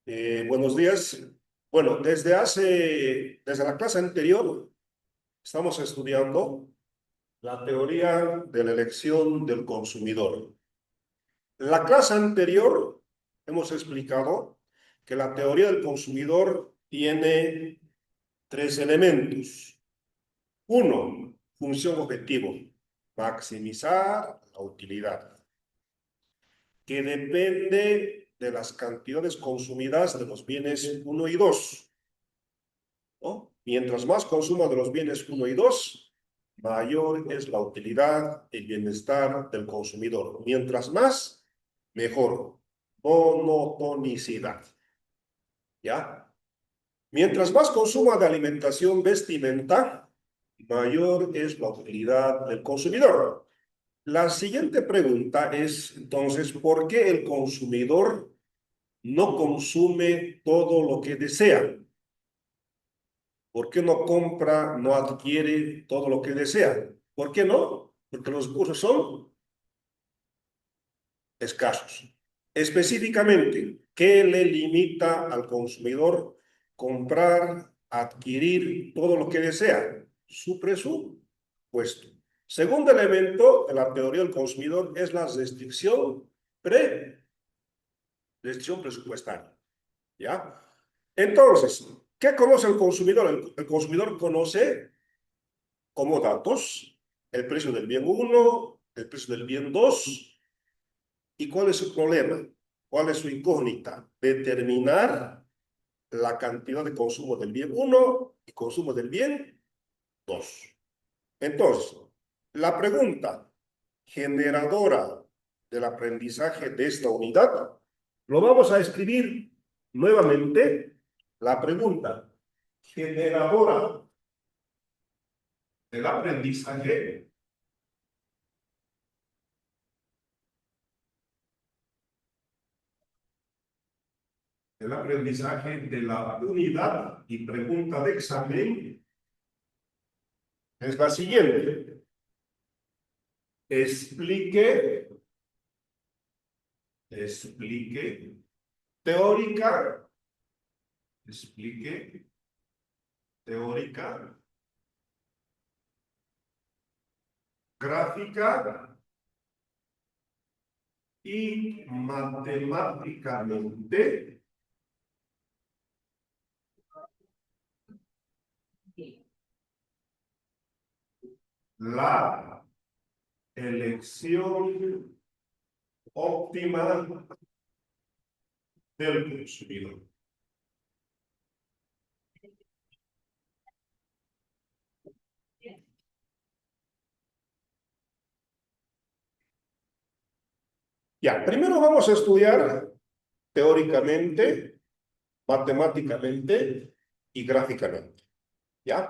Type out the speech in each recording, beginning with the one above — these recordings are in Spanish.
Buenos días. Bueno, desde la clase anterior, estamos estudiando la teoría de la elección del consumidor. La clase anterior hemos explicado que la teoría del consumidor tiene tres elementos. Uno, función objetivo, maximizar la utilidad, que depende de las cantidades consumidas de los bienes uno y 2. ¿No? Mientras más consuma de los bienes uno y 2, mayor es la utilidad y bienestar del consumidor. Mientras más, mejor. Monotonicidad. ¿Ya? Mientras más consuma de alimentación, vestimenta, mayor es la utilidad del consumidor. La siguiente pregunta es, entonces, ¿por qué el consumidor no consume todo lo que desea? ¿Por qué no compra, no adquiere todo lo que desea? ¿Por qué no? Porque los recursos son escasos. Específicamente, ¿qué le limita al consumidor comprar, adquirir todo lo que desea? Su presupuesto. Segundo elemento de la teoría del consumidor es la restricción presupuestaria. ¿Ya? Entonces, ¿qué conoce el consumidor? El consumidor conoce como datos el precio del bien 1, el precio del bien 2. ¿Y cuál es su problema? ¿Cuál es su incógnita? Determinar la cantidad de consumo del bien 1 y consumo del bien 2. Entonces, la pregunta generadora del aprendizaje de esta unidad, lo vamos a escribir nuevamente. La pregunta generadora del aprendizaje de la unidad y pregunta de examen es la siguiente. Explique teórica, explique teórica, gráfica y matemáticamente la elección óptima del consumidor. Ya, primero vamos a estudiar teóricamente, matemáticamente y gráficamente. ¿Ya?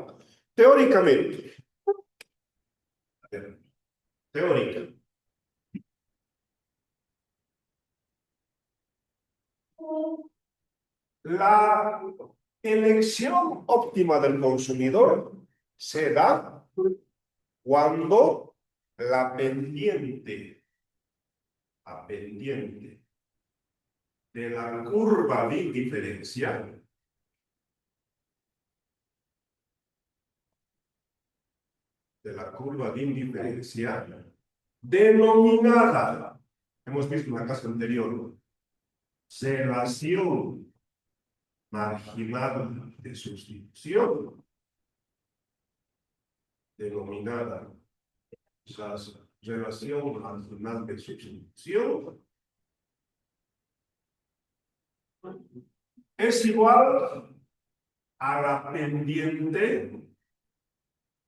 Teóricamente. Teórica. La elección óptima del consumidor se da cuando la pendiente de la curva de indiferencia denominada, hemos visto en la clase anterior, relación marginal de sustitución, denominada relación marginal de sustitución, es igual a la pendiente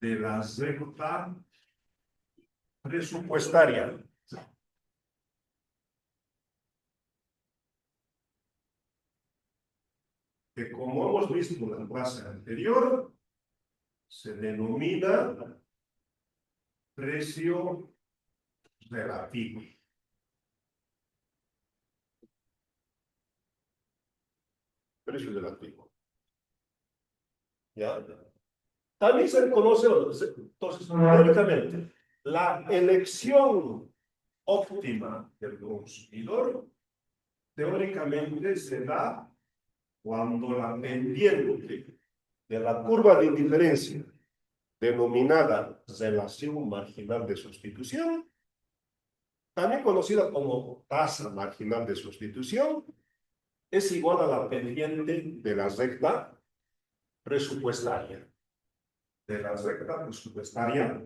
de la recta presupuestaria. Que como hemos visto en la clase anterior, se denomina precio relativo. Precio relativo. ¿Ya? También se conoce, entonces, teóricamente, la elección óptima del consumidor, teóricamente se da cuando la pendiente de la curva de indiferencia, denominada relación marginal de sustitución, también conocida como tasa marginal de sustitución, es igual a la pendiente de la recta presupuestaria. De la recta presupuestaria,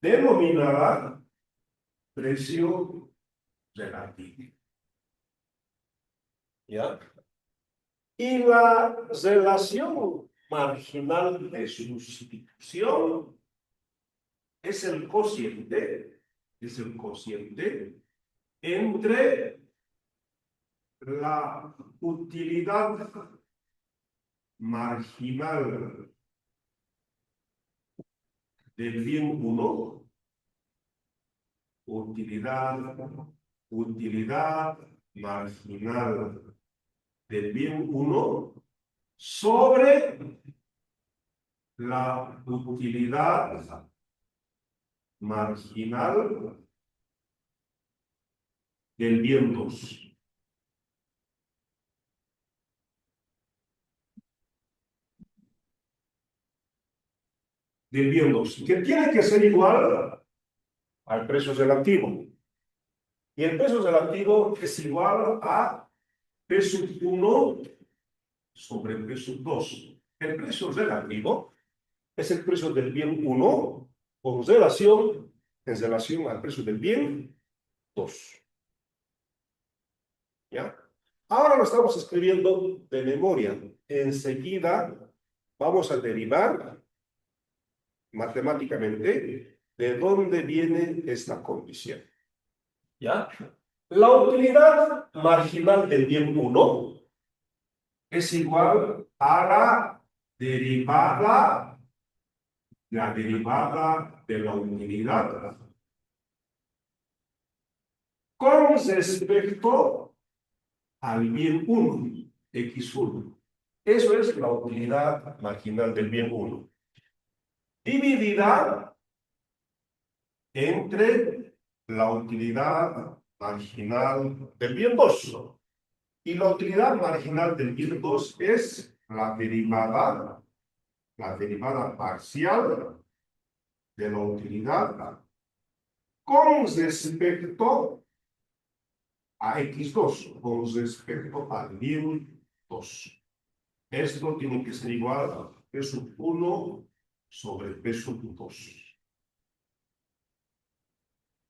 denominada precio relativo. ¿Ya? Y la relación marginal de sustitución es el cociente entre la utilidad marginal del bien 1, utilidad marginal del bien 1 sobre la utilidad marginal del bien 2. Del bien 2, que tiene que ser igual al precio relativo. Y el precio relativo es igual a peso 1 sobre peso 2. El precio relativo es el precio del bien 1 en relación al precio del bien 2. ¿Ya? Ahora lo estamos escribiendo de memoria. Enseguida vamos a derivar matemáticamente de dónde viene esta condición. ¿Ya? La utilidad marginal del bien 1 es igual a la derivada de la utilidad con respecto al bien 1, x1. Eso es la utilidad marginal del bien 1. Dividida entre la utilidad marginal del bien 2. Y la utilidad marginal del bien 2 es la derivada parcial de la utilidad con respecto a x2, con respecto al bien 2. Esto tiene que ser igual a peso 1 sobre peso 2.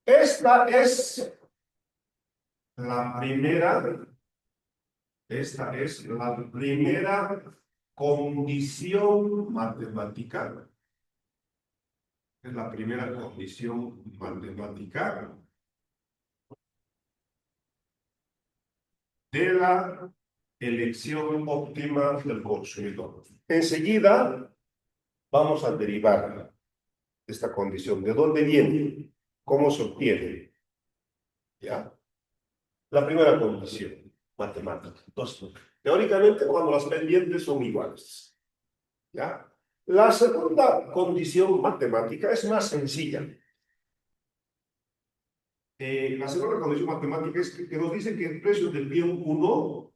Esta es la primera condición matemática. Es la primera condición matemática de la elección óptima del consumidor. Enseguida vamos a derivar esta condición. ¿De dónde viene? ¿Cómo se obtiene? ¿Ya? La primera condición matemática. Entonces, teóricamente, cuando las pendientes son iguales. ¿Ya? La segunda condición matemática es más sencilla. La segunda condición matemática es que nos dice que el precio del bien 1,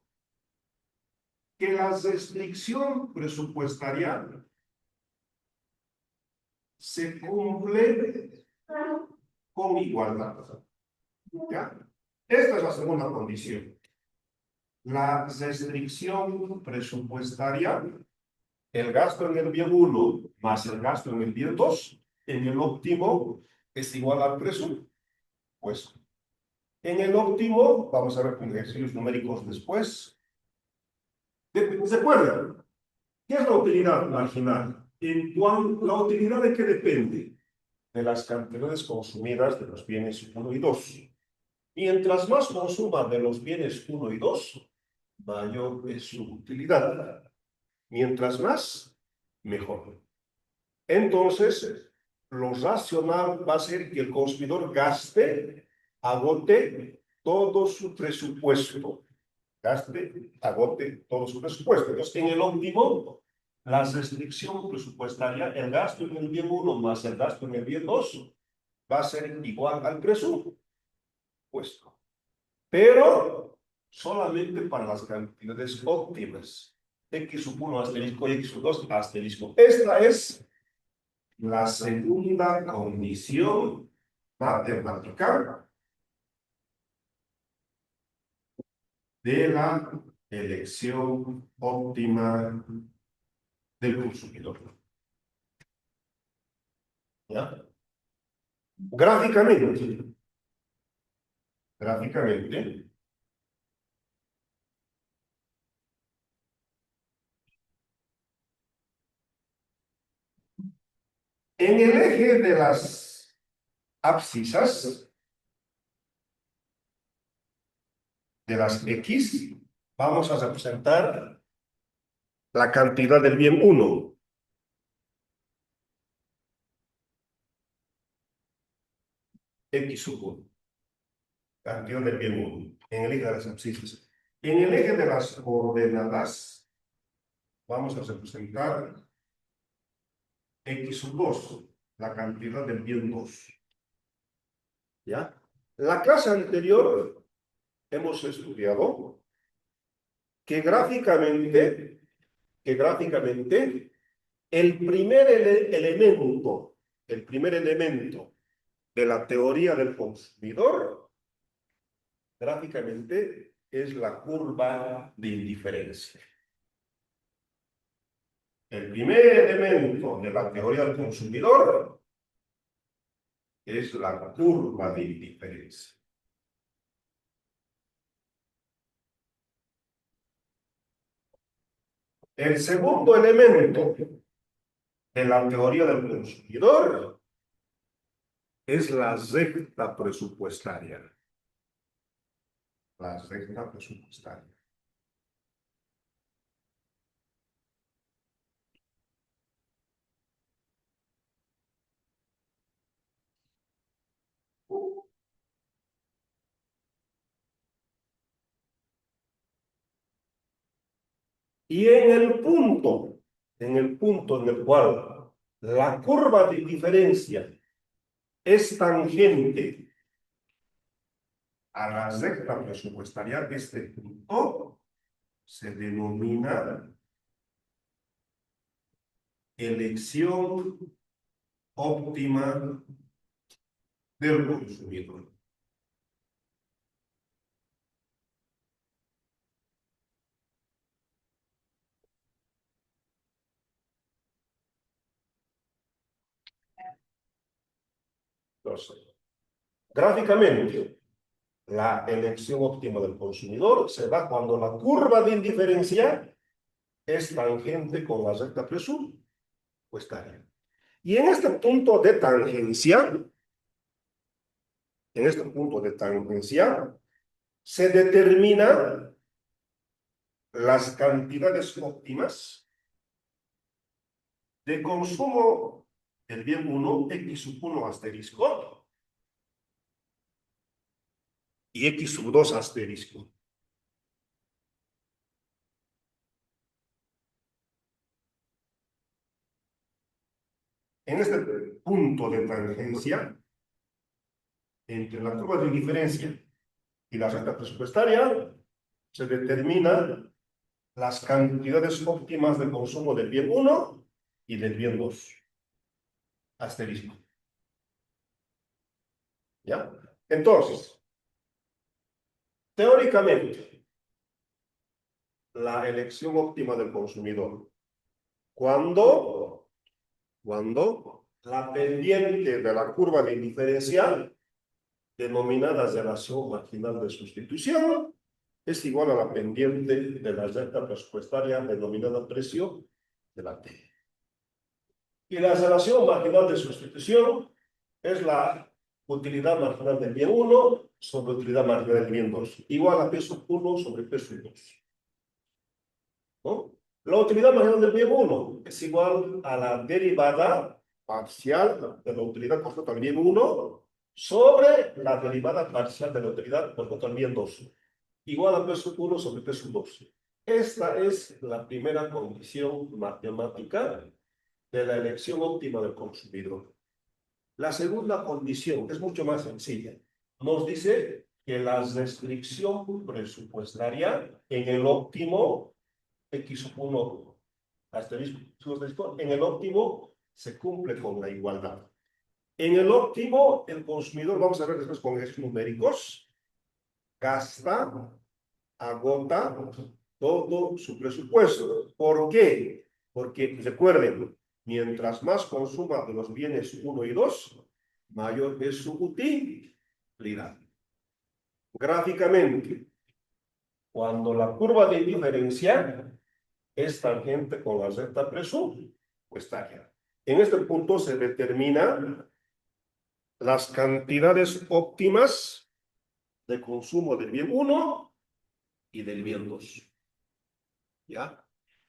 que la restricción presupuestaria se cumple con igualdad. ¿Ya? Esta es la segunda condición. La restricción presupuestaria, el gasto en el bien 1 más el gasto en el bien 2, en el óptimo es igual al presupuesto. En el óptimo, vamos a ver con ejercicios numéricos después. ¿Se acuerdan? ¿Qué es la utilidad marginal? ¿La utilidad de qué depende? De las cantidades consumidas de los bienes 1 y 2. Mientras más consuma de los bienes 1 y 2, mayor es su utilidad. Mientras más, mejor. Entonces, lo racional va a ser que el consumidor agote todo su presupuesto. Agote todo su presupuesto. Entonces, en el óptimo, la restricción presupuestaria, el gasto en el bien 1 más el gasto en el bien 2, va a ser igual al presupuesto. Pero solamente para las cantidades óptimas. X sub 1 asterisco y X sub 2 asterisco. Esta es la segunda condición matemática de la elección óptima del consumidor. ¿Ya? Gráficamente, en el eje de las abscisas, de las X, vamos a representar la cantidad del bien 1. X sub 1. Cantidad del bien 1. En el eje de las abscisas. En el eje de las coordenadas, vamos a representar X sub 2. La cantidad del bien 2. ¿Ya? La clase anterior hemos estudiado que gráficamente el primer elemento de la teoría del consumidor, gráficamente, es la curva de indiferencia. El primer elemento de la teoría del consumidor es la curva de indiferencia. El segundo elemento de la teoría del consumidor es la recta presupuestaria. La recta presupuestaria. Y en el punto en el cual la curva de diferencia es tangente a la recta presupuestaria, este punto se denomina elección óptima del consumidor. Entonces, gráficamente, la elección óptima del consumidor se da cuando la curva de indiferencia es tangente con la recta presupuestaria. Y en este punto de tangencia, se determinan las cantidades óptimas de consumo del bien 1, X sub 1 asterisco, y X sub 2 asterisco. En este punto de tangencia, entre la curva de diferencia y la recta presupuestaria, se determinan las cantidades óptimas de consumo del bien 1 y del bien 2. Asterisco. ¿Ya? Entonces, teóricamente, la elección óptima del consumidor, cuando la pendiente de la curva de indiferencia, denominada relación marginal de sustitución, es igual a la pendiente de la recta presupuestaria denominada precio de la T. Y la relación marginal de sustitución es la utilidad marginal del bien 1 sobre utilidad marginal del bien 2, igual a P sub 1 sobre P sub 2. ¿No? La utilidad marginal del bien 1 es igual a la derivada parcial de la utilidad por tanto al bien 1 sobre la derivada parcial de la utilidad por tanto al bien 2, igual a P sub 1 sobre P sub 2. Esta es la primera condición matemática de la elección óptima del consumidor. La segunda condición es mucho más sencilla. Nos dice que la restricción presupuestaria en el óptimo X1 asterisco, en el óptimo se cumple con la igualdad. En el óptimo, el consumidor, vamos a ver después con ejercicios numéricos, gasta, agota todo su presupuesto. ¿Por qué? Porque recuerden, mientras más consuma de los bienes 1 y 2, mayor es su utilidad. Gráficamente, cuando la curva de diferencia es tangente con la recta presupuestaria. En este punto se determinan las cantidades óptimas de consumo del bien 1 y del bien 2. ¿Ya?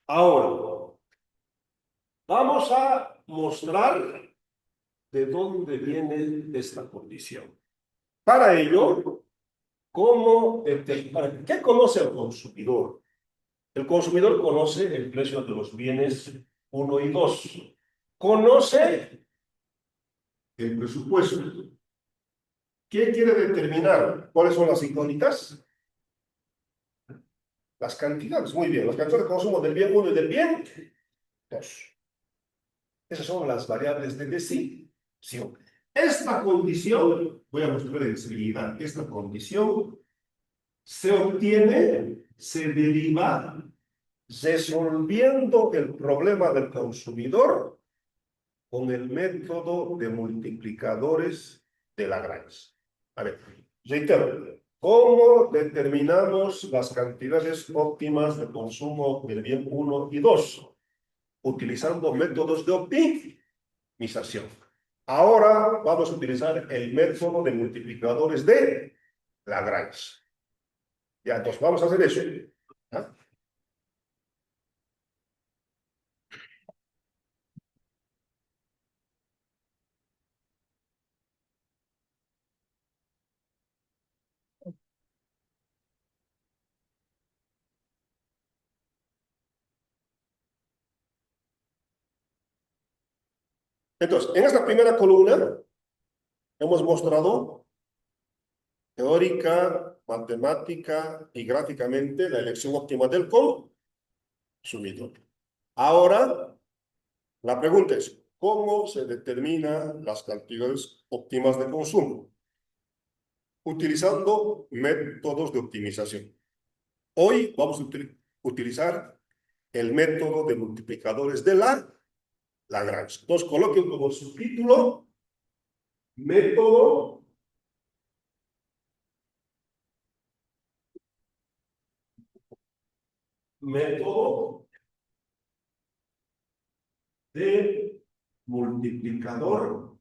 Ahora, vamos a mostrar de dónde viene esta condición. Para ello, ¿qué conoce el consumidor? El consumidor conoce el precio de los bienes 1 y 2. Conoce el presupuesto. ¿Qué quiere determinar? ¿Cuáles son las incógnitas? Las cantidades. Muy bien, las cantidades de consumo del bien 1 y del bien 2. Esas son las variables de decisión. Esta condición, voy a mostrar enseguida, esta condición se obtiene, se deriva resolviendo el problema del consumidor con el método de multiplicadores de Lagrange. A ver, reitero, ¿cómo determinamos las cantidades óptimas de consumo del bien 1 y 2? Utilizando métodos de optimización. Ahora vamos a utilizar el método de multiplicadores de Lagrange. Ya, entonces vamos a hacer eso. ¿Ah? Entonces, en esta primera columna hemos mostrado teórica, matemática y gráficamente la elección óptima del consumidor. Ahora, la pregunta es, ¿cómo se determinan las cantidades óptimas de consumo? Utilizando métodos de optimización. Hoy vamos a utilizar el método de multiplicadores de Lagrange. Entonces, coloquen como subtítulo método de multiplicador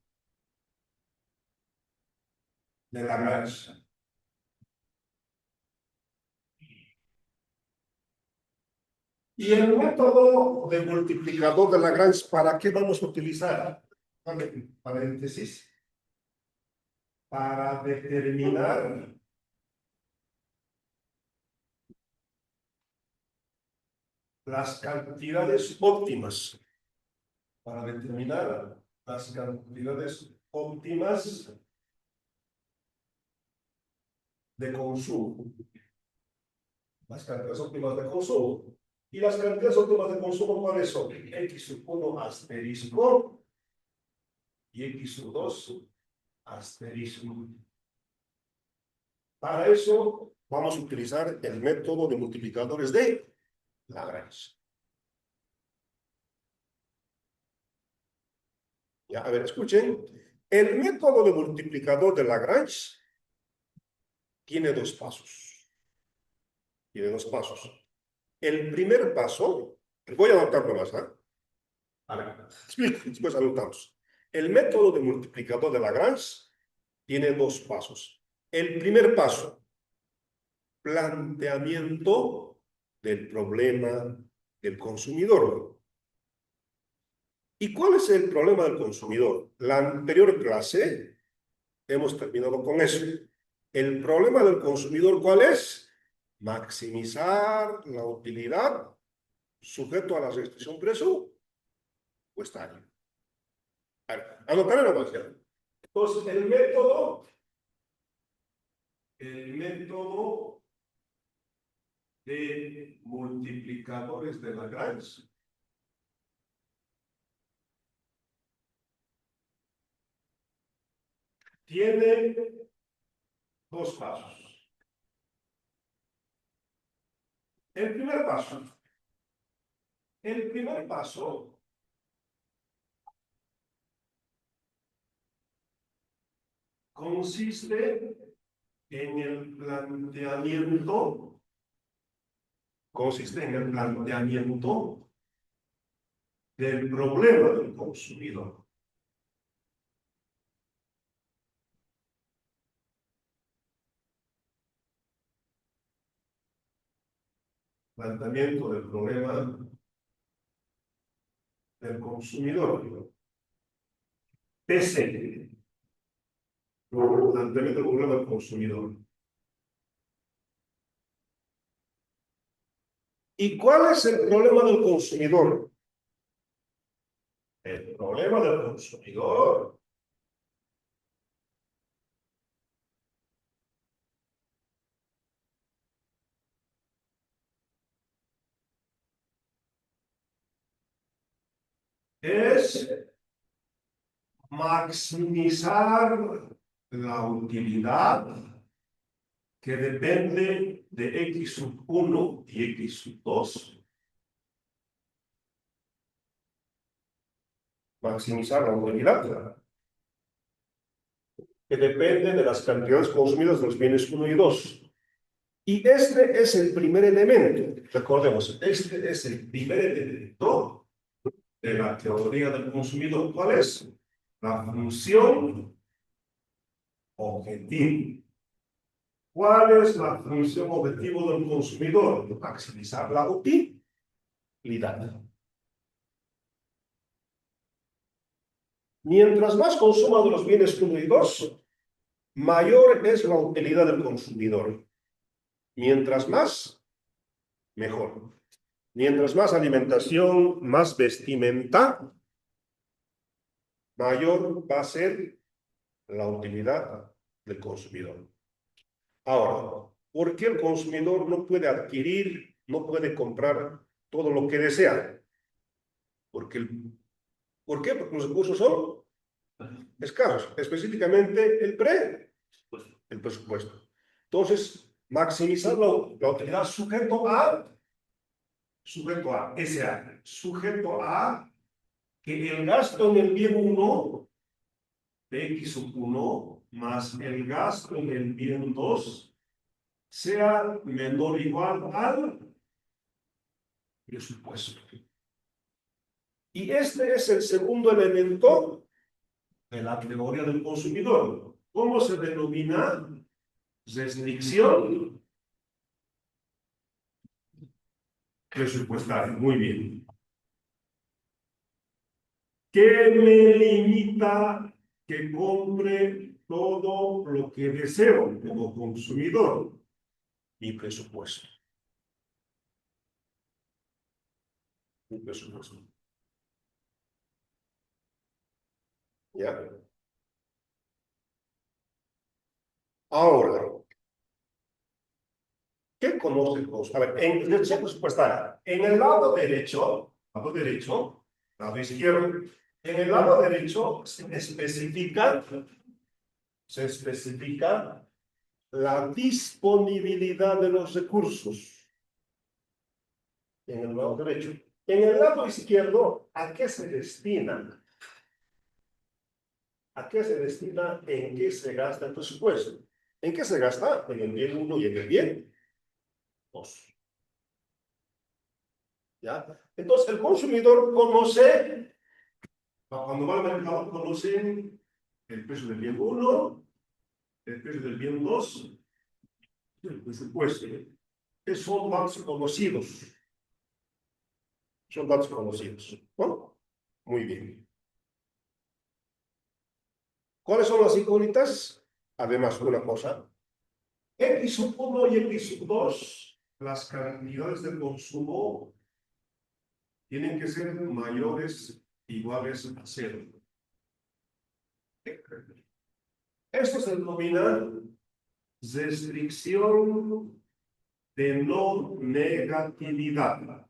de Lagrange. Y el método de multiplicador de Lagrange, ¿para qué vamos a utilizar? Paréntesis. Para determinar las cantidades óptimas. Para determinar las cantidades óptimas de consumo. Las cantidades óptimas de consumo. Y las cantidades óptimas de consumo, ¿cuáles son? X1 asterisco y X2 asterisco. Para eso vamos a utilizar el método de multiplicadores de Lagrange. Ya, a ver, escuchen. El método de multiplicador de Lagrange tiene dos pasos. Tiene dos pasos. El primer paso, voy a anotarlo más, ¿eh? A ver, después anotamos. El método de multiplicador de Lagrange tiene dos pasos. El primer paso, planteamiento del problema del consumidor. ¿Y cuál es el problema del consumidor? La anterior clase hemos terminado con eso. El problema del consumidor, ¿cuál es? Maximizar la utilidad sujeto a la restricción presupuestaria. Anotaré nomás ya. Entonces, el método el método de multiplicadores de Lagrange. Tiene dos pasos. El primer paso consiste en el planteamiento, del problema del consumidor. Planteamiento del problema del consumidor. PC. Planteamiento del problema del consumidor. ¿Y cuál es el problema del consumidor? El problema del consumidor es maximizar la utilidad que depende de x sub 1 y x sub 2. Maximizar la utilidad que depende de las cantidades consumidas de los bienes 1 y 2. Y este es el primer elemento. Recordemos, este es el primer elemento de la teoría del consumidor. ¿Cuál es? La función objetivo. ¿Cuál es la función objetivo del consumidor? Maximizar la utilidad. Mientras más consuma de los bienes 1 y 2, mayor es la utilidad del consumidor. Mientras más, mejor. Mientras más alimentación, más vestimenta, mayor va a ser la utilidad del consumidor. Ahora, ¿por qué el consumidor no puede adquirir, no puede comprar todo lo que desea? ¿Por qué? Porque los recursos son escasos, específicamente el presupuesto. Entonces, maximizar la utilidad sujeto a que el gasto en el bien 1 de x sub 1 más el gasto en el bien 2 sea menor o igual al presupuesto. Y este es el segundo elemento de la teoría del consumidor. ¿Cómo se denomina? Restricción presupuestaria. Muy bien. ¿Qué me limita que compre todo lo que deseo como consumidor? Mi presupuesto. Mi presupuesto. ¿Ya? Ahora, ¿qué conoce el consumidor? A ver, en restricción presupuestaria, en el lado derecho, lado izquierdo, en el lado derecho se especifica la disponibilidad de los recursos. En el lado derecho. En el lado izquierdo, ¿a qué se destinan? ¿A qué se destina? ¿En qué se gasta el presupuesto? ¿En qué se gasta? En el bien 1 y en el bien 2. ¿Ya? Entonces, el consumidor conoce, cuando va al mercado, conoce el precio del bien 1, el precio del bien 2, el presupuesto. Esos son datos conocidos. Son datos conocidos. ¿No? Muy bien. ¿Cuáles son las incógnitas? Además, una cosa. X sub 1 y X sub 2, las cantidades del consumo tienen que ser mayores iguales a 0. Esto se denomina restricción de no negatividad.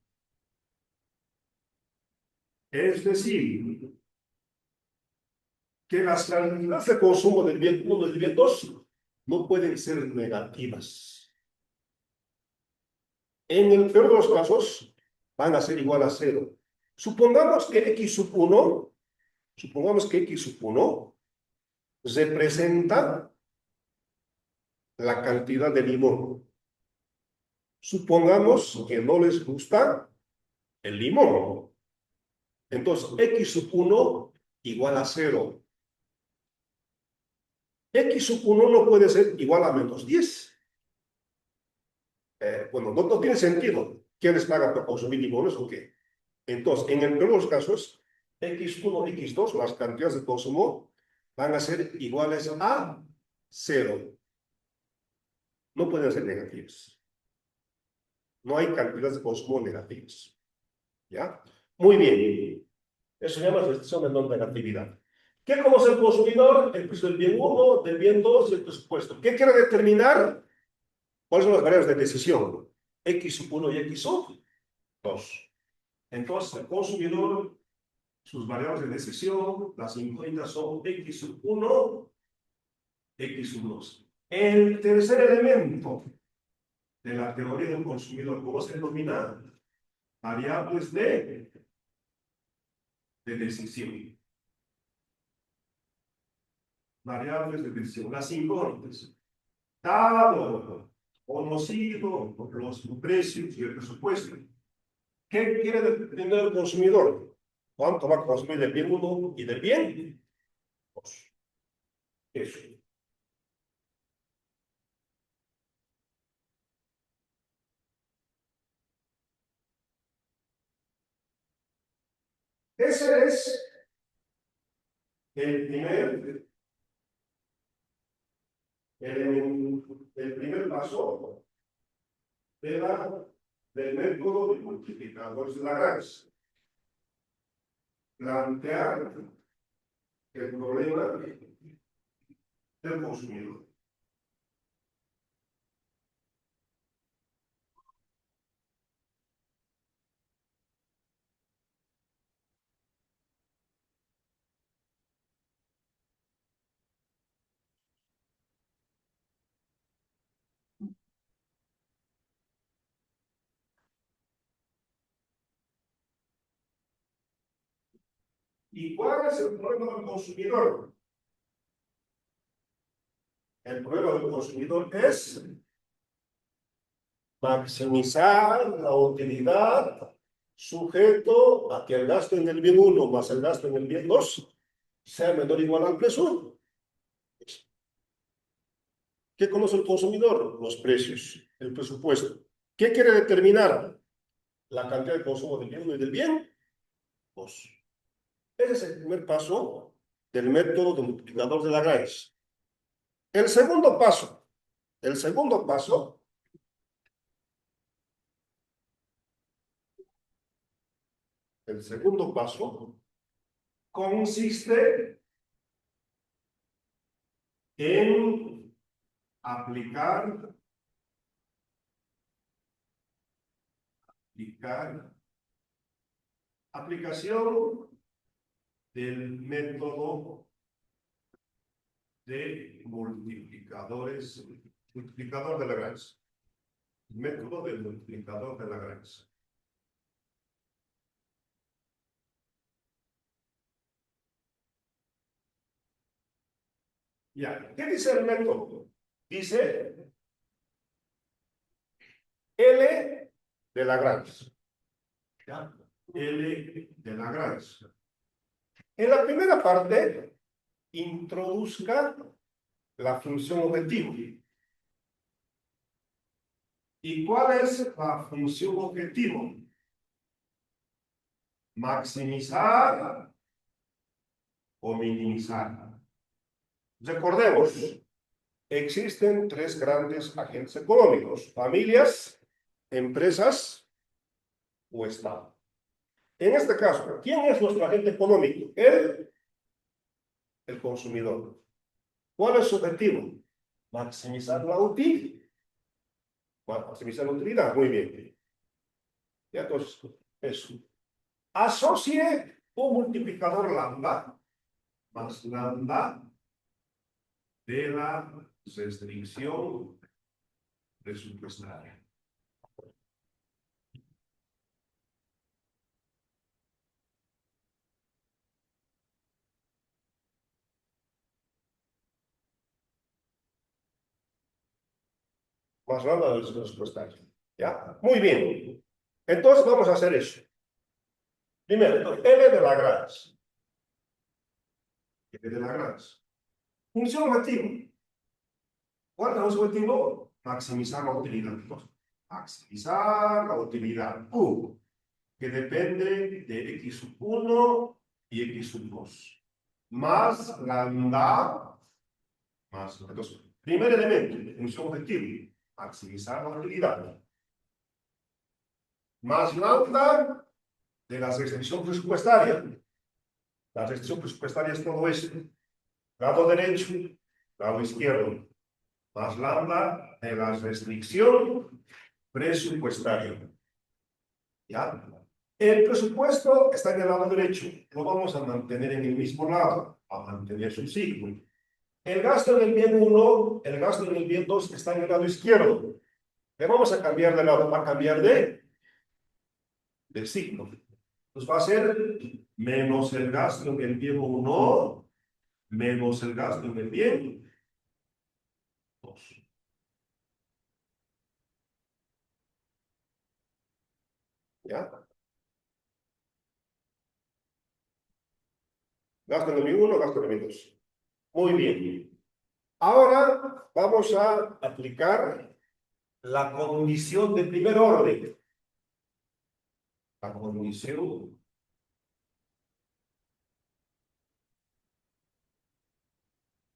Es decir, que las cantidades de consumo del bien 1 y del bien 2 no pueden ser negativas. En el peor de los casos, van a ser igual a 0. Supongamos que x sub 1 representa la cantidad de limón. Supongamos que no les gusta el limón. Entonces, x sub 1 igual a 0. X sub 1 no puede ser igual a menos 10. Bueno, no tiene sentido. ¿Quién les paga por consumir limones o qué? Entonces, en el peor de los casos, x1, x2, las cantidades de consumo, van a ser iguales a 0. No pueden ser negativas. No hay cantidades de consumo negativas. ¿Ya? Muy bien. Eso se llama restricción de no negatividad. ¿Qué conoce el consumidor? El precio del bien 1, del bien 2 y el presupuesto. ¿Qué quiere determinar? ¿Cuáles son las variables de decisión? X sub 1 y X sub 2. Entonces, el consumidor, sus variables de decisión, las incógnitas son X sub 1, X sub 2. El tercer elemento de la teoría del consumidor, ¿cómo se denomina? Variables de decisión. Variables de decisión, las incógnitas. Dado, conocido, los precios y el presupuesto. ¿Qué quiere determinar el consumidor? ¿Cuánto va a consumir del bien 1 y del bien 2? Eso. Ese es el primer paso del método de multiplicadores de Lagrange. Plantear el problema del consumidor. ¿Y cuál es el problema del consumidor? El problema del consumidor es maximizar la utilidad sujeto a que el gasto en el bien 1 más el gasto en el bien 2 sea menor o igual al precio. ¿Qué conoce el consumidor? Los precios, el presupuesto. ¿Qué quiere determinar? La cantidad de consumo del bien 1 y del bien 2. Ese es el primer paso del método de multiplicador de Lagrange. El segundo paso, el segundo paso, el segundo paso consiste en aplicar aplicación del método de multiplicador de Lagrange. Método del multiplicador de Lagrange. Ya, ¿qué dice el método? Dice L de Lagrange. ¿Ya? L de Lagrange. En la primera parte, introduzca la función objetivo. ¿Y cuál es la función objetivo? Maximizar o minimizar. Recordemos, existen tres grandes agentes económicos: familias, empresas o Estado. En este caso, ¿quién es nuestro agente económico? El consumidor. ¿Cuál es su objetivo? maximizar la utilidad. Maximizar la utilidad, muy bien. Ya, entonces, eso. Asocie un multiplicador lambda más lambda de la restricción presupuestaria. Más lambda de la restricción presupuestaria. ¿Ya? Muy bien. Entonces vamos a hacer eso. Primero, L de Lagrange. L de Lagrange. Función objetiva. ¿Cuál es el objetivo? Maximizar la utilidad. Maximizar la utilidad U, que depende de x sub 1 y x sub 2. Más lambda, más. Entonces, primer elemento, función objetiva, maximizar la utilidad. Más lambda de la restricción presupuestaria. La restricción presupuestaria es todo esto. Lado derecho, lado izquierdo. Más lambda de la restricción presupuestaria. ¿Ya? El presupuesto está en el lado derecho. Lo vamos a mantener en el mismo lado, a mantener su signo. El gasto en el bien 1, el gasto en el bien 2 está en el lado izquierdo. Le vamos a cambiar de lado, va a cambiar de signo. Pues va a ser menos el gasto en el bien 1, menos el gasto en el bien 2. ¿Ya? Gasto en el bien 1, gasto en el bien 2. Muy bien. Ahora vamos a aplicar la condición de primer orden. La condición.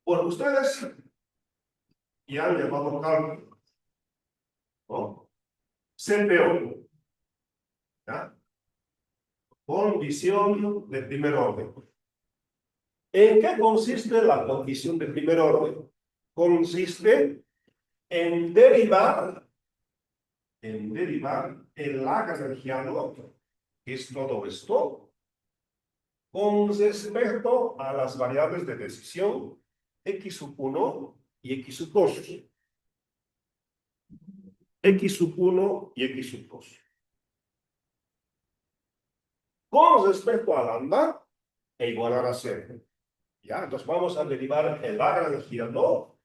Bueno, ustedes ya han llamado cálculo, ¿no? CPO, ¿ya? Condición de primer orden. ¿En qué consiste la condición de primer orden? Consiste en derivar el lagrangiano, que es todo esto, con respecto a las variables de decisión x sub 1 y x sub 2. X sub 1 y x sub 2. Con respecto a lambda, e igualar a 0. ¿Ya? Entonces vamos a derivar el lagrangiano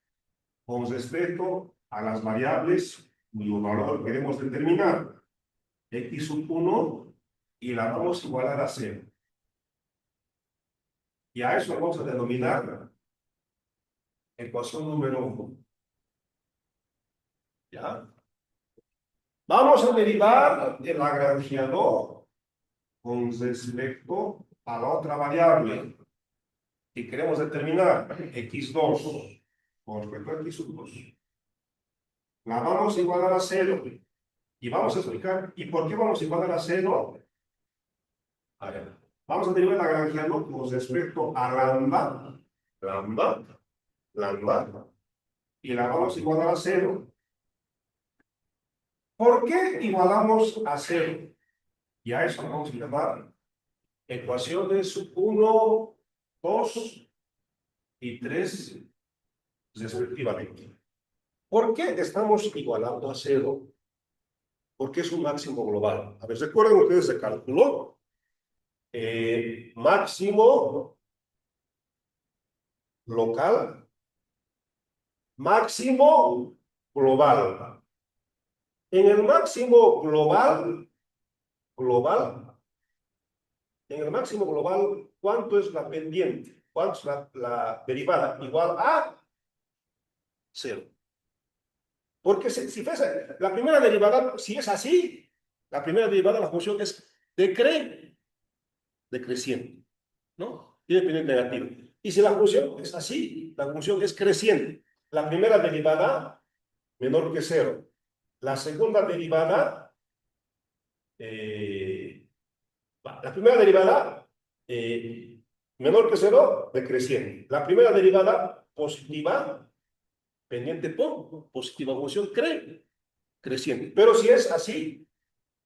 con respecto a las variables cuyo valor queremos determinar. X sub 1 y la vamos a igualar a 0. Y a eso vamos a denominar ecuación número 1. ¿Ya? Vamos a derivar el lagrangiano con respecto a la otra variable que queremos determinar, x2, con respecto a x sub 2. La vamos a igualar a 0. Y vamos a explicar, ¿y por qué vamos a igualar a 0? A ver, vamos a derivar el lagrangiano con respecto a lambda, y la vamos a igualar a 0. ¿Por qué igualamos a 0? Y a eso vamos a llamar ecuaciones 1, 2 y 3 respectivamente. ¿Por qué estamos igualando a 0? Porque es un máximo global. A ver, ¿recuerdan ustedes de cálculo? Máximo local, máximo global. En el máximo global, en el máximo global, ¿cuánto es la pendiente? ¿Cuánto es la derivada? Igual a 0. Porque si fuese la primera derivada, si es así, la primera derivada de la función es decreciente, ¿no? Tiene pendiente negativa. Y si la función es así, la función es creciente. La primera derivada menor que 0. La segunda derivada, la primera derivada menor que 0, decreciente. La primera derivada positiva pendiente por positiva función creciente. Pero si es así,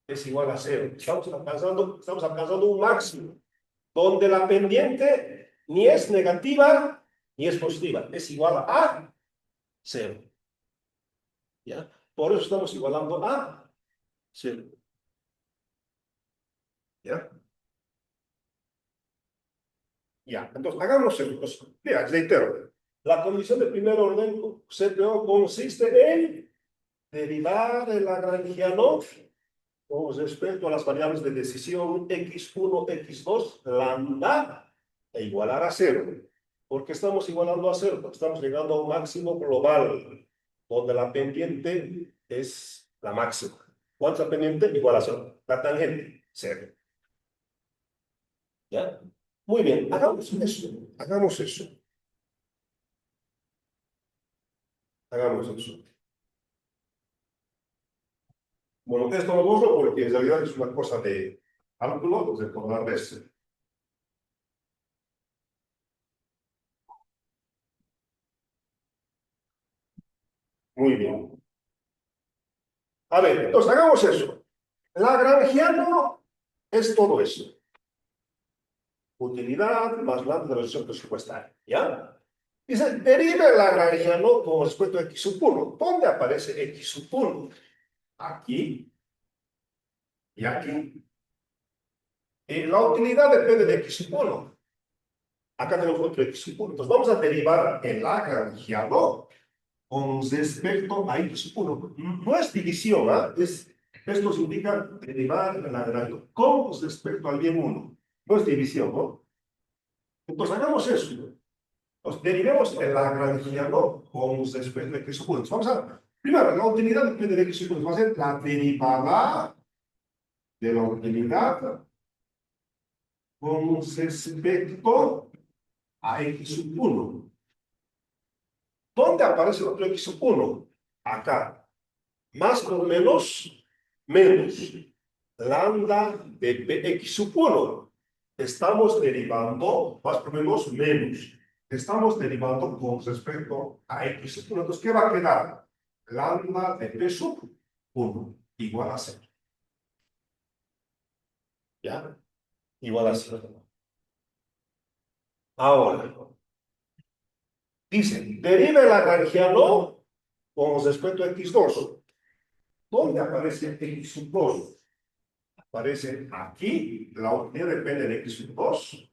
es igual a cero. Estamos alcanzando un máximo, donde la pendiente ni es negativa ni es positiva, es igual a cero. ¿Ya? Por eso estamos igualando a cero. ¿Ya? Ya, entonces hagamos esto. Mira, reitero. La condición de primer orden CPO consiste en derivar el lagrangiano con respecto a las variables de decisión x1, x2, lambda, e igualar a cero. ¿Por qué estamos igualando a cero? Porque estamos llegando a un máximo global, donde la pendiente es la máxima. ¿Cuánto es la pendiente? Igual a cero. La tangente, cero. ¿Ya? Muy bien, hagamos eso. Hagamos eso. Hagamos eso. Bueno, esto lo borro porque en realidad es una cosa de cálculo, de recordar veces. Muy bien. A ver, entonces hagamos eso. Lagrangiano es todo eso. Utilidad más la relación presupuestaria. ¿Ya? Dice, deriva el lagrangiano con respecto a x sub 1. ¿Dónde aparece x sub 1? Aquí y aquí. Y la utilidad depende de x sub 1. Acá tenemos otro x sub 1. Entonces vamos a derivar el lagrangiano con respecto a x sub 1. No es división, ¿eh? Esto significa derivar el lagrangiano con respecto al bien 1. No es división, ¿no? Entonces hagamos eso. Nos derivemos el lagrangiano con respecto a x sub 1. Vamos a, primero, la utilidad depende de x sub 1. Va a ser la derivada de la utilidad con respecto a x sub 1. ¿Dónde aparece el otro x sub 1? Acá. Más o menos, menos. Lambda de px sub 1. Estamos derivando, más o menos, menos. Estamos derivando con respecto a x sub 1. Entonces, ¿qué va a quedar? Lambda de p sub 1 igual a 0. ¿Ya? Igual a 0. Ahora, dice, deriva el lagrangiano con respecto a x2. ¿Dónde aparece x sub 2? Aparece aquí, la utilidad depende de x sub 2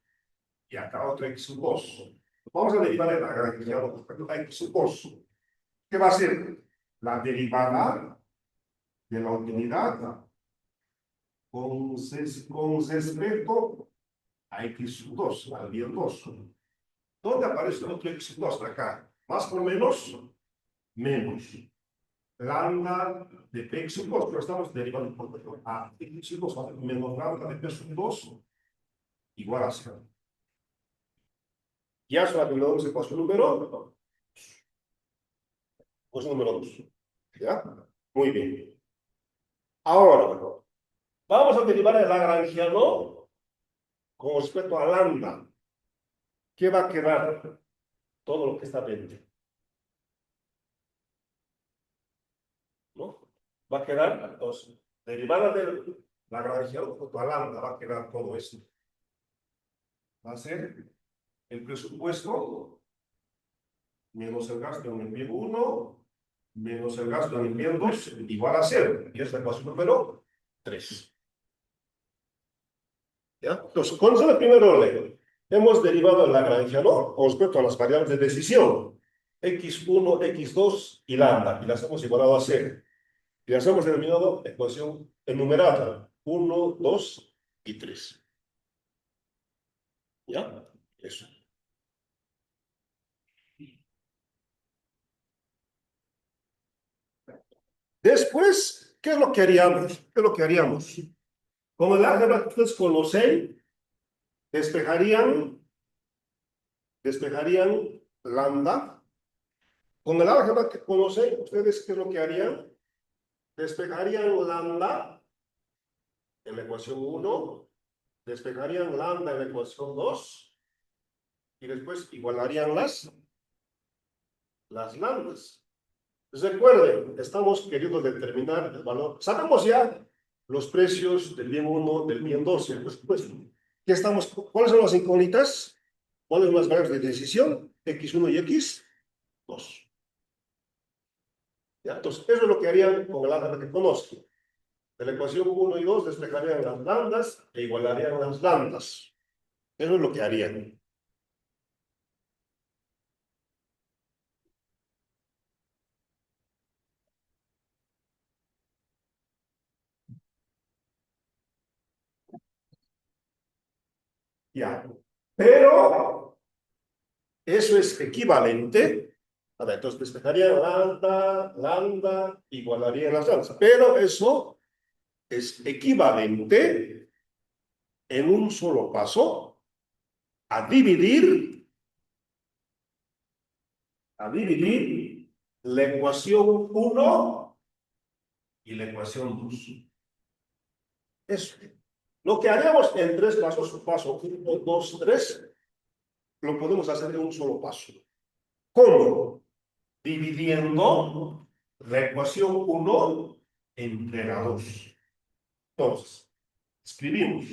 y acá otro x sub 2. Vamos a derivar el lagrangiano con respecto a x sub 2. ¿Qué va a ser? La derivada de la utilidad con respecto a x sub 2, al bien 2. ¿Dónde aparece el otro x sub 2? Acá. Más o menos, menos. Lambda de p sub 2, pero estamos derivando por ejemplo a x sub 2 menos lambda de p sub 2 igual a 0. Ya solamente se pasa el número, pues número 2. ¿Ya? Muy bien. Ahora, vamos a derivar el lagrangiano con respecto a lambda. ¿Qué va a quedar? Todo lo que está dentro. ¿No? Va a quedar, entonces, derivada del lagrangiano con respecto a lambda, va a quedar todo esto. Va a ser el presupuesto menos el gasto en el bien 1 menos el gasto en el bien 2 igual a 0. Y esta ecuación número 3. ¿Ya? Entonces, con eso de primer orden, hemos derivado el lagrangiano con respecto a las variables de decisión, x1, x2 y lambda, y las hemos igualado a 0. Y las hemos denominado ecuación enumerada, 1, 2 y 3. ¿Ya? Eso. Después, ¿qué es lo que haríamos? ¿Qué es lo que haríamos? Con el álgebra que ustedes conocen, despejarían lambda. Con el álgebra que conocen, ¿ustedes qué es lo que harían? Despejarían lambda en la ecuación 1, despejarían lambda en la ecuación 2 y después igualarían las las lambdas. Recuerden, estamos queriendo determinar el valor. Sabemos ya los precios del bien 1, del bien 2, pues, ¿qué estamos? ¿Cuáles son las incógnitas? ¿Cuáles son las variables de decisión? X1 y X2. ¿Ya? Entonces, eso es lo que harían con el álgebra que conozco. De la ecuación 1 y 2 despejarían las lambdas e igualarían las lambdas. Eso es lo que harían. Ya. Pero eso es equivalente. A ver, entonces despejarían lambda, lambda, igualarían las lambdas. Pero eso es equivalente en un solo paso a dividir la ecuación 1 y la ecuación 2. Eso. Lo que haríamos en tres pasos, paso 1, 2, 3, lo podemos hacer en un solo paso. ¿Cómo? Dividiendo la ecuación 1 entre la 2. Entonces, escribimos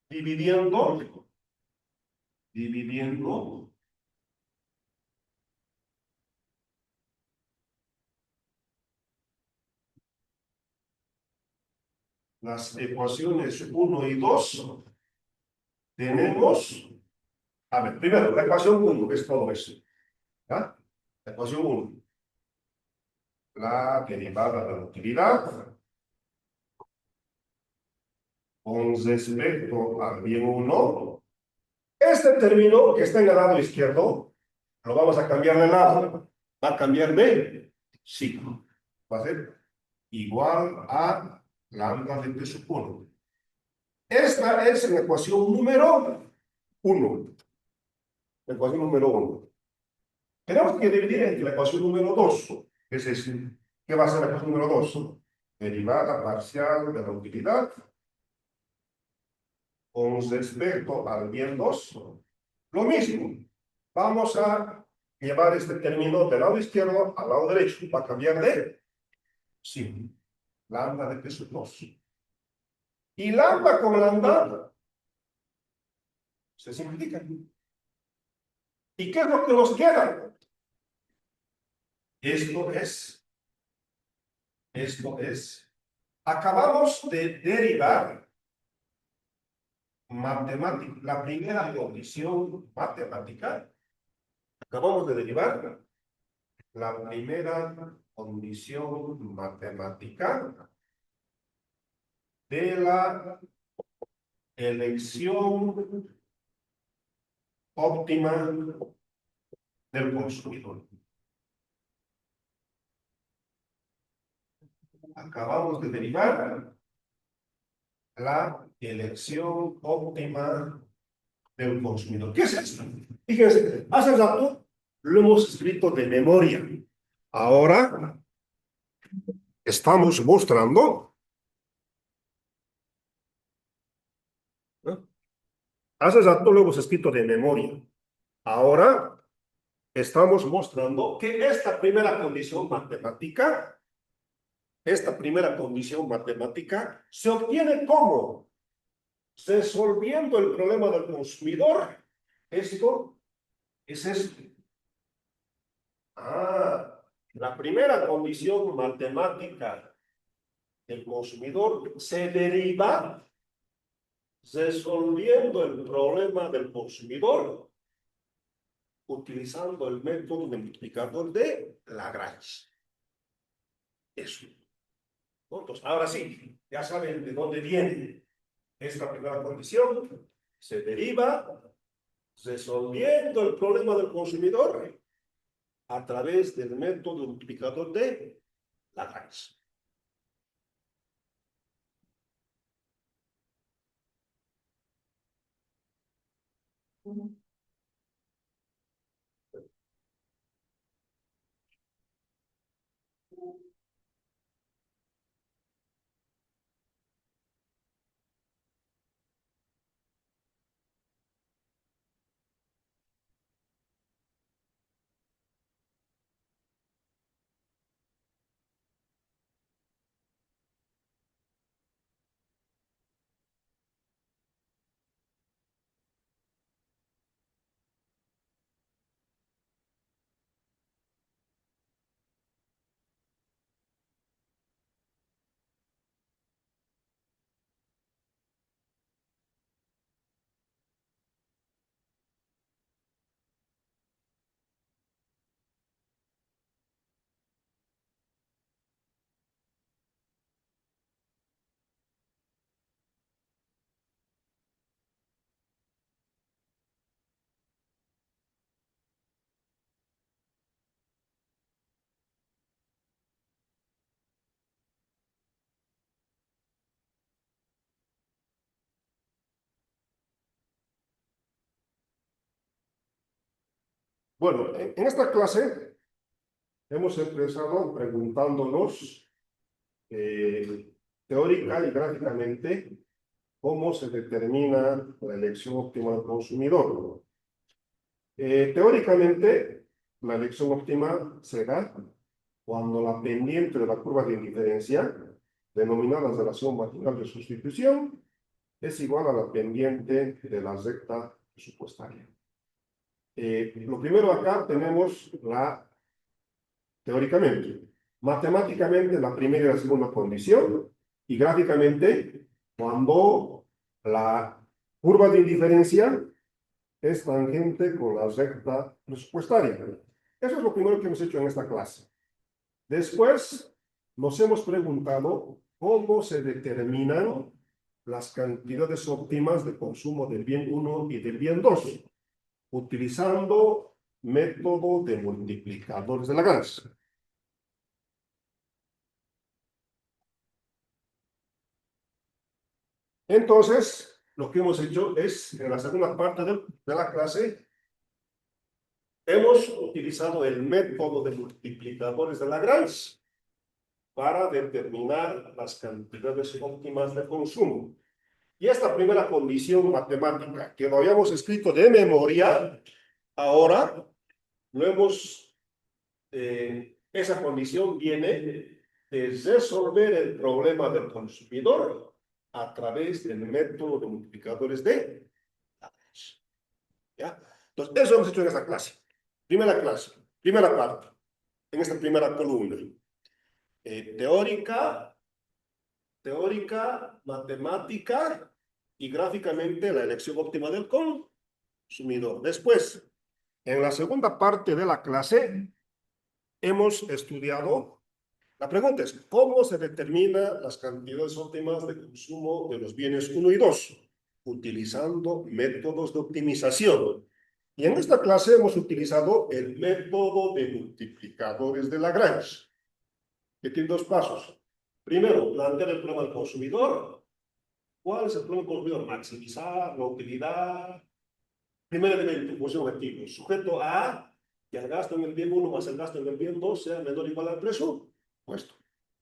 dividiendo las ecuaciones 1 y 2, tenemos, a ver, primero, la ecuación 1, que es todo eso. ¿Ya? La ecuación 1, la derivada de la utilidad con respecto al bien 1. Este término que está en el lado izquierdo, lo vamos a cambiar de lado. Va a cambiar de signo. Va a ser igual a lambda de T sub 1. Esta es la ecuación número 1. La ecuación número 1. Tenemos que dividir entre la ecuación número 2. Es decir, ¿qué va a ser la ecuación número 2? Derivada parcial de la utilidad con respecto al bien 2. Lo mismo. Vamos a llevar este término del lado izquierdo al lado derecho. Va a cambiar de sí. Lambda de T sub 2. Y lambda con lambda se simplifica. ¿Y qué es lo que nos queda? Esto es, acabamos de derivar la primera condición matemática. Acabamos de derivar la primera condición matemática de la elección óptima del consumidor. Acabamos de derivar la elección óptima del consumidor. ¿Qué es esto? Fíjense, hace rato lo hemos escrito de memoria. Ahora estamos mostrando, ¿no? Hace rato lo hemos escrito de memoria. Ahora estamos mostrando que esta primera condición matemática se obtiene ¿cómo? Resolviendo el problema del consumidor. Esto es esto. La primera condición matemática del consumidor se deriva resolviendo el problema del consumidor utilizando el método de multiplicador de Lagrange. Eso. Entonces, ahora sí, ya saben de dónde viene esta primera condición. Se deriva resolviendo el problema del consumidor a través del método multiplicador de Lagrange. Bueno, en esta clase hemos empezado preguntándonos teórica y gráficamente cómo se determina la elección óptima del consumidor. Teóricamente, la elección óptima se da cuando la pendiente de la curva de indiferencia, denominada relación marginal de sustitución, es igual a la pendiente de la recta presupuestaria. Lo primero acá tenemos teóricamente. Matemáticamente, la primera y la segunda condición, y gráficamente, cuando la curva de indiferencia es tangente con la recta presupuestaria. Eso es lo primero que hemos hecho en esta clase. Después, nos hemos preguntado cómo se determinan las cantidades óptimas de consumo del bien 1 y del bien 2, utilizando método de multiplicadores de Lagrange. Entonces, lo que hemos hecho es, en la segunda parte de la clase, hemos utilizado el método de multiplicadores de Lagrange para determinar las cantidades óptimas de consumo. Y esta primera condición matemática que lo habíamos escrito de memoria, ahora lo hemos, esa condición viene de resolver el problema del consumidor a través del método de multiplicadores de Lagrange. ¿Ya? Entonces, eso hemos hecho en esta clase. Primera clase, primera parte, en esta primera columna. Teórica, matemática y gráficamente la elección óptima del consumidor. Después, en la segunda parte de la clase, hemos estudiado, la pregunta es, ¿cómo se determinan las cantidades óptimas de consumo de los bienes 1 y 2? Utilizando métodos de optimización. Y en esta clase hemos utilizado el método de multiplicadores de Lagrange, que tiene dos pasos. Primero, plantear el problema del consumidor. ¿Cuál es el problema del consumidor? Maximizar la utilidad. Primer elemento, función objetivo. Sujeto A, que el gasto en el bien 1 más el gasto en el bien 2 sea menor o igual al presupuesto.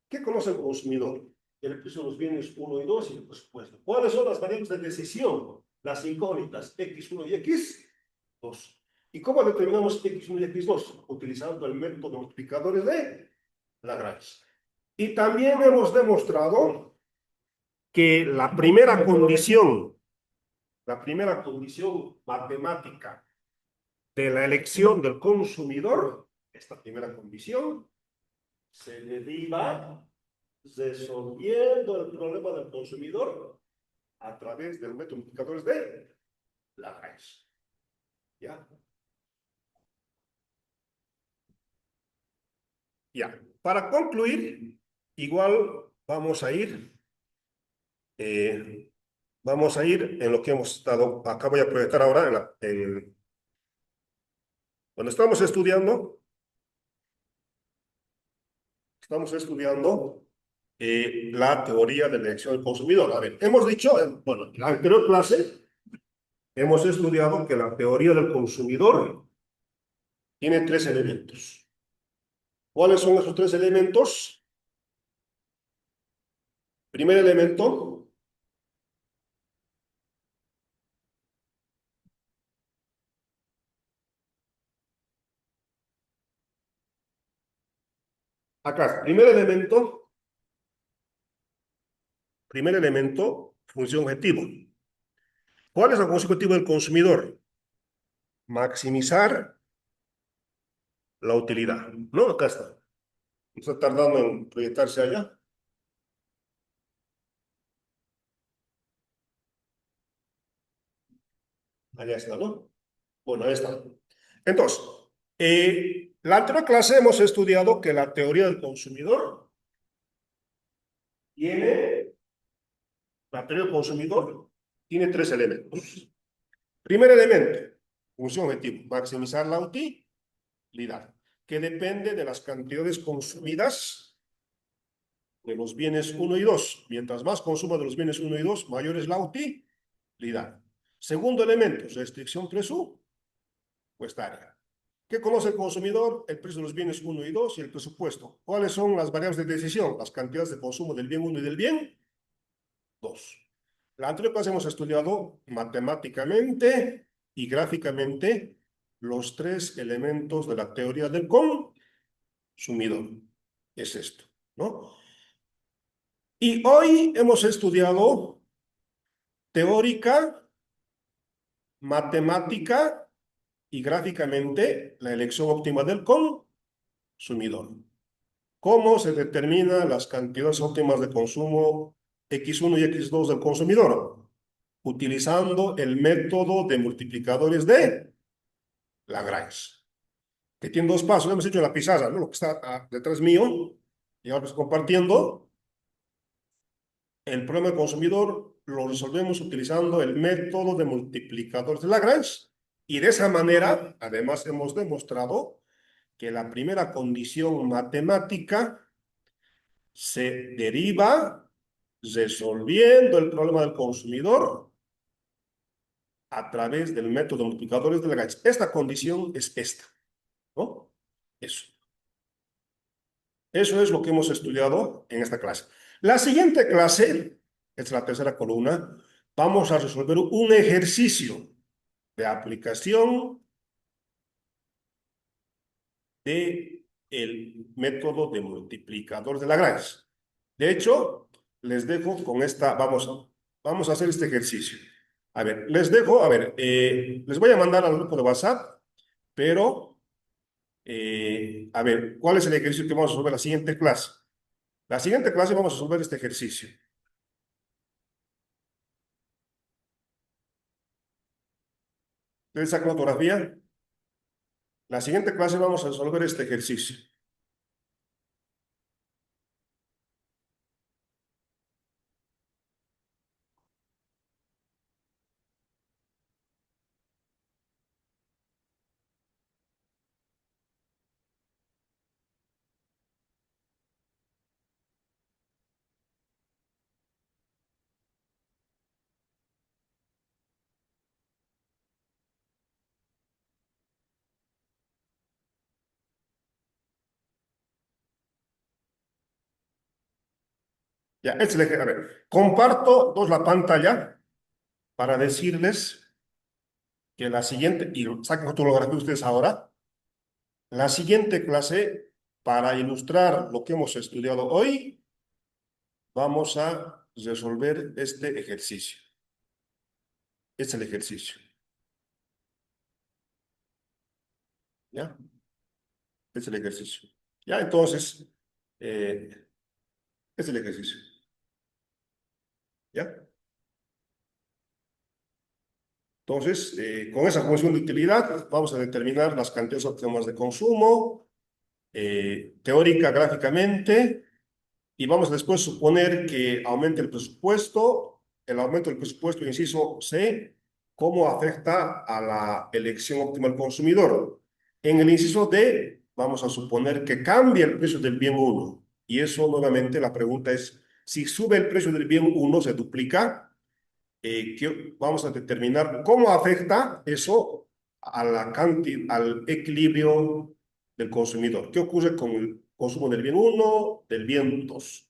¿Qué conoce el consumidor? El precio de los bienes 1 y 2 y el presupuesto. ¿Cuáles son las variables de decisión? Las incógnitas X1 y X2. ¿Y cómo determinamos X1 y X2? Utilizando el método de multiplicadores de Lagrange. Y también hemos demostrado que la primera condición matemática de la elección del consumidor, esta primera condición, se deriva resolviendo el problema del consumidor a través del método de multiplicadores de Lagrange. ¿Ya? Ya. Para concluir, igual vamos a ir en lo que hemos estado, acá voy a proyectar ahora, cuando estamos estudiando la teoría de la elección del consumidor. A ver, hemos dicho, bueno, en la anterior clase, hemos estudiado que la teoría del consumidor tiene tres elementos. ¿Cuáles son esos tres elementos? Primer elemento, acá, primer elemento, función objetivo. ¿Cuál es la función objetivo del consumidor? Maximizar la utilidad. No, acá está. Está tardando en proyectarse allá. Allá está, ¿no? Bueno, ahí está. Entonces, la anterior clase hemos estudiado que la teoría del consumidor tiene, la teoría del consumidor tiene tres elementos. Primer elemento, función objetivo, maximizar la utilidad, que depende de las cantidades consumidas de los bienes 1 y 2. Mientras más consuma de los bienes 1 y 2, mayor es la utilidad. Segundo elemento, restricción presupuestaria. ¿Qué conoce el consumidor? El precio de los bienes 1 y 2 y el presupuesto. ¿Cuáles son las variables de decisión? Las cantidades de consumo del bien 1 y del bien 2. La anterior clase hemos estudiado matemáticamente y gráficamente los tres elementos de la teoría del consumidor. Es esto, ¿no? Y hoy hemos estudiado teórica, matemática y gráficamente la elección óptima del consumidor. ¿Cómo se determinan las cantidades óptimas de consumo X1 y X2 del consumidor? Utilizando el método de multiplicadores de Lagrange, que tiene dos pasos. Lo hemos hecho en la pizarra, ¿no? Lo que está detrás mío, y ahora estoy compartiendo. El problema del consumidor lo resolvemos utilizando el método de multiplicadores de Lagrange, y de esa manera, además, hemos demostrado que la primera condición matemática se deriva resolviendo el problema del consumidor a través del método de multiplicadores de Lagrange. Esta condición es esta, ¿no? Eso. Eso es lo que hemos estudiado en esta clase. La siguiente clase, es la tercera columna, vamos a resolver un ejercicio de aplicación del método de multiplicador de Lagrange. De hecho, les dejo con esta, vamos a hacer este ejercicio. A ver, les dejo, a ver, les voy a mandar al grupo de WhatsApp, pero, a ver, ¿cuál es el ejercicio que vamos a resolver la siguiente clase? La siguiente clase vamos a resolver este ejercicio. ¿Ustedes sacan fotografía? La siguiente clase vamos a resolver este ejercicio. Ya, este es el ejercicio. A ver, comparto la pantalla para decirles que la siguiente, y saquen fotografía ustedes ahora, la siguiente clase, para ilustrar lo que hemos estudiado hoy, vamos a resolver este ejercicio. Este es el ejercicio. ¿Ya? Este es el ejercicio. ¿Ya? Entonces, este es el ejercicio. ¿Ya? Entonces, con esa función de utilidad, vamos a determinar las cantidades óptimas de consumo, teórica, gráficamente, y vamos a después suponer que aumente el aumento del presupuesto, inciso C, cómo afecta a la elección óptima del consumidor. En el inciso D, vamos a suponer que cambia el precio del bien 1. Y eso, nuevamente, la pregunta es, si sube el precio del bien 1, se duplica. Vamos a determinar cómo afecta eso a al equilibrio del consumidor. ¿Qué ocurre con el consumo del bien 1, del bien 2?